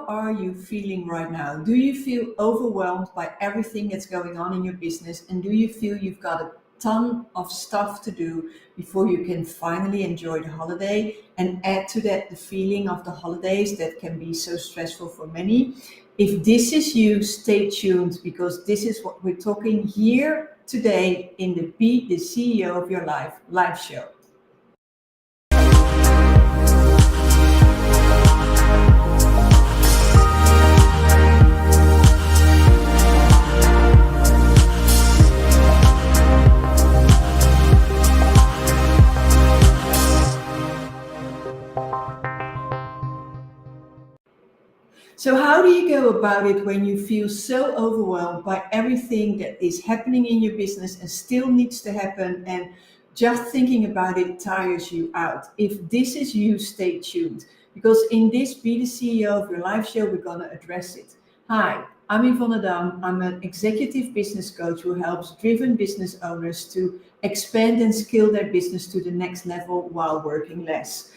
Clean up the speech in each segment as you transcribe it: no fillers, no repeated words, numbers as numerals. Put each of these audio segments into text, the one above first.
are you feeling right now? Do you feel overwhelmed by everything that's going on in your business? And do you feel you've got a ton of stuff to do before you can finally enjoy the holiday? And add to that the feeling of the holidays that can be so stressful for many. If this is you, stay tuned, because this is what we're talking here today in the Be the CEO of Your Life live show. So how do you go about it when you feel so overwhelmed by everything that is happening in your business and still needs to happen, and just thinking about it tires you out? If this is you, stay tuned, because in this Be the CEO of Your Life show, we're going to address it. Hi, I'm Yvonne. I'm an executive business coach who helps driven business owners to expand and scale their business to the next level while working less.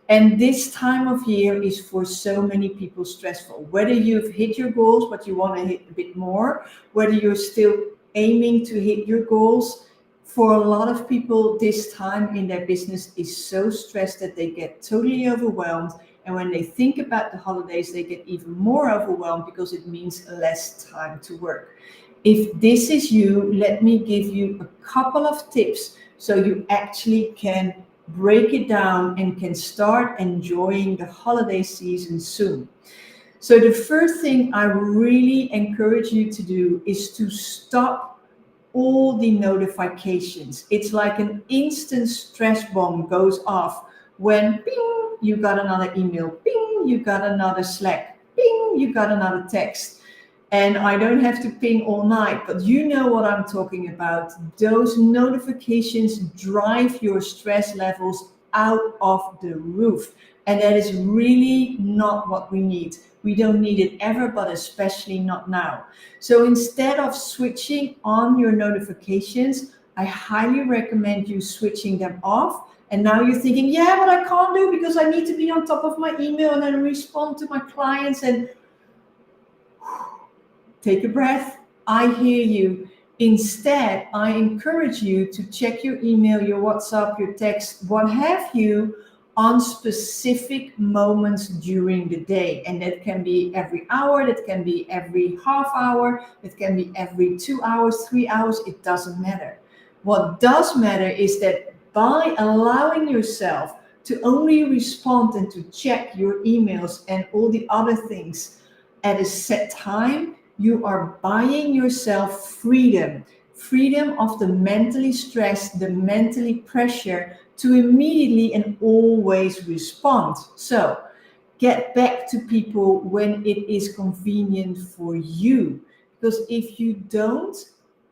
And this time of year is for so many people stressful. Whether you've hit your goals, but you want to hit a bit more, whether you're still aiming to hit your goals, for a lot of people, this time in their business is so stressed that they get totally overwhelmed. And when they think about the holidays, they get even more overwhelmed because it means less time to work. If this is you, let me give you a couple of tips so you actually can break it down and can start enjoying the holiday season soon. So the first thing I really encourage you to do is to stop all the notifications. It's like an instant stress bomb goes off when ping, you got another email, ping, you got another Slack, ping, you got another text. And I don't have to ping all night, but you know what I'm talking about. Those notifications drive your stress levels out of the roof. And that is really not what we need. We don't need it ever, but especially not now. So instead of switching on your notifications, I highly recommend you switching them off. And now you're thinking, yeah, but I can't do because I need to be on top of my email and then respond to my clients. And take a breath. I hear you. Instead, I encourage you to check your email, your WhatsApp, your text, what have you, on specific moments during the day. And that can be every hour, that can be every half hour, it can be every 2 hours, 3 hours, it doesn't matter. What does matter is that by allowing yourself to only respond and to check your emails and all the other things at a set time, you are buying yourself freedom of the mentally stressed, the mentally pressure to immediately and always respond. So get back to people when it is convenient for you, because if you don't,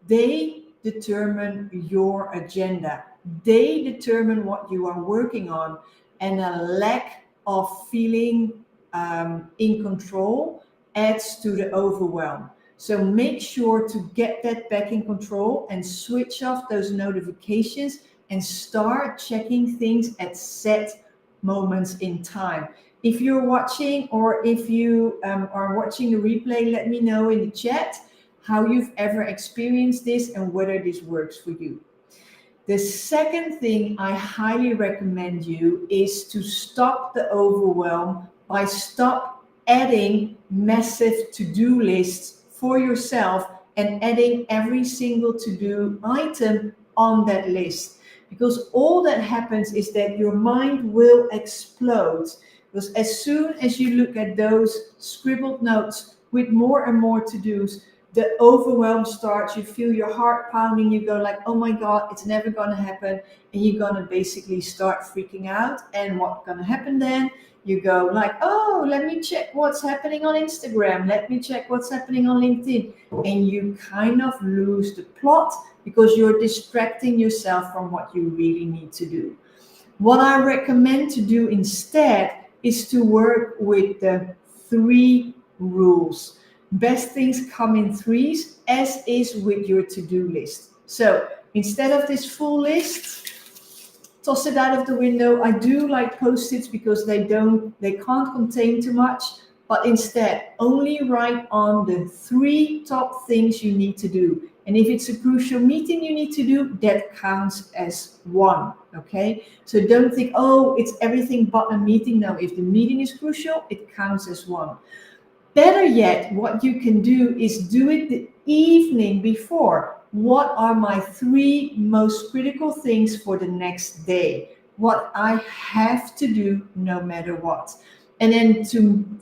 they determine your agenda. They determine what you are working on, and a lack of feeling in control adds to the overwhelm. So make sure to get that back in control and switch off those notifications and start checking things at set moments in time. If you're watching, or if you are watching the replay, let me know in the chat how you've ever experienced this and whether this works for you. The second thing I highly recommend you is to stop the overwhelm by adding massive to-do lists for yourself and adding every single to-do item on that list. Because all that happens is that your mind will explode. Because as soon as you look at those scribbled notes with more and more to-dos, the overwhelm starts. You feel your heart pounding. You go like, oh my God, it's never going to happen. And you're going to basically start freaking out. And what's going to happen then? You go like, oh, let me check what's happening on Instagram. Let me check what's happening on LinkedIn. And you kind of lose the plot because you're distracting yourself from what you really need to do. What I recommend to do instead is to work with the 3 rules. Best things come in threes, as is with your to-do list. So instead of this full list, toss it out of the window. I do like Post-its because they can't contain too much, but instead only write on the 3 top things you need to do. And if it's a crucial meeting you need to do, that counts as 1, okay? So don't think, oh, it's everything but a meeting. No, if the meeting is crucial, it counts as 1. Better yet, what you can do is do it the evening before. What are my 3 most critical things for the next day? What I have to do no matter what. And then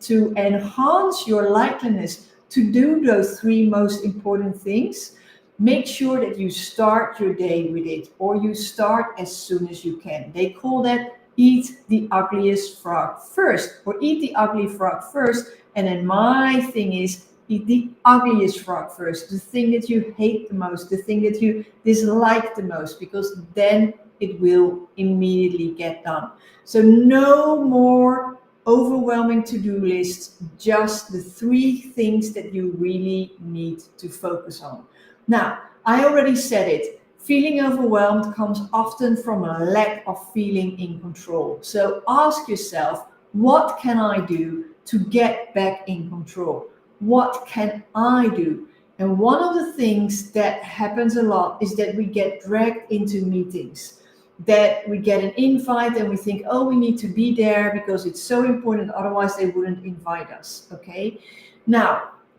to enhance your likeliness to do those 3 most important things, make sure that you start your day with it, or you start as soon as you can. They call that eat the ugliest frog first, or eat the ugly frog first. And then my thing is eat the ugliest frog first, the thing that you hate the most, the thing that you dislike the most, because then it will immediately get done. So no more overwhelming to-do lists, just the 3 things that you really need to focus on. Now, I already said it. Feeling overwhelmed comes often from a lack of feeling in control. So ask yourself, what can I do to get back in control? What can I do? And one of the things that happens a lot is that we get dragged into meetings, that we get an invite and we think, oh, we need to be there because it's so important, otherwise they wouldn't invite us, okay? Now,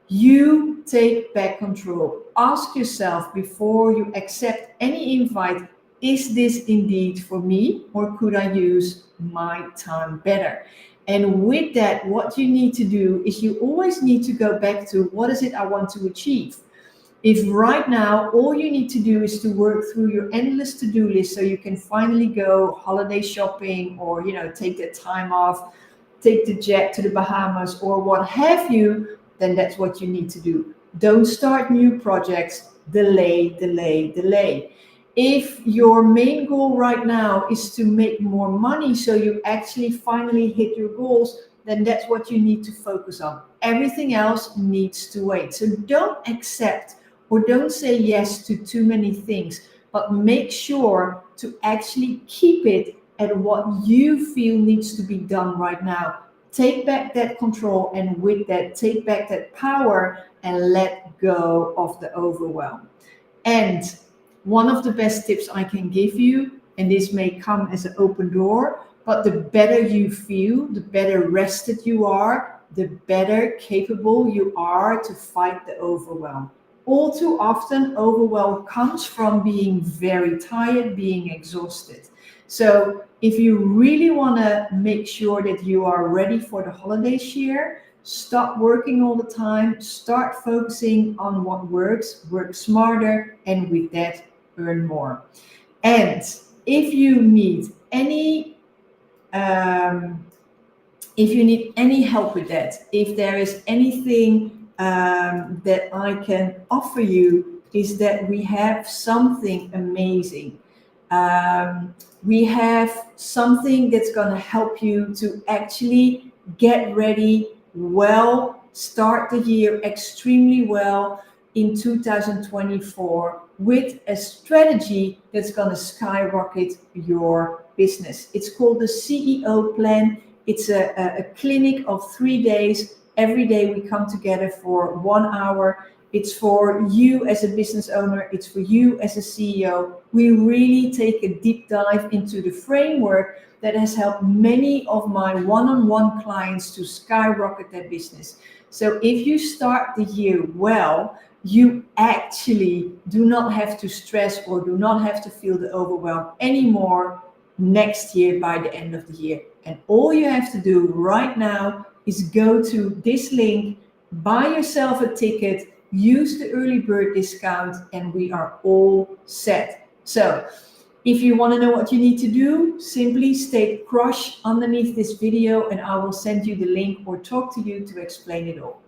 you take back control. Ask yourself before you accept any invite, is this indeed for me, or could I use my time better? And with that, what you need to do is you always need to go back to what is it I want to achieve. If right now all you need to do is to work through your endless to-do list so you can finally go holiday shopping, or take the time off, take the jet to the Bahamas, or what have you, then that's what you need to do. Don't start new projects. Delay, delay, delay. If your main goal right now is to make more money so you actually finally hit your goals, then that's what you need to focus on. Everything else needs to wait. So don't accept or don't say yes to too many things, but make sure to actually keep it at what you feel needs to be done right now. Take back that control, and with that, take back that power and let go of the overwhelm. And one of the best tips I can give you, and this may come as an open door, but the better you feel, the better rested you are, the better capable you are to fight the overwhelm. All too often, overwhelm comes from being very tired, being exhausted. So if you really want to make sure that you are ready for the holidays year, stop working all the time, start focusing on what works, work smarter, and with that, earn more. And if you need any help with that, if there is anything that I can offer you, is that we have something amazing. We have something that's going to help you to actually get ready well, start the year extremely well in 2024 with a strategy that's going to skyrocket your business. It's called the CEO plan. It's a clinic of 3 days. Every day we come together for 1 hour. It's for you as a business owner. It's for you as a CEO. We really take a deep dive into the framework that has helped many of my one-on-one clients to skyrocket their business. So if you start the year well, you actually do not have to stress or do not have to feel the overwhelm anymore next year by the end of the year. And all you have to do right now is go to this link, buy yourself a ticket, use the early bird discount, and we are all set. So if you want to know what you need to do, simply state crush underneath this video and I will send you the link or talk to you to explain it all.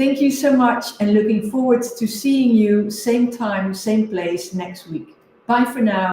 Thank you so much, and looking forward to seeing you same time, same place next week. Bye for now.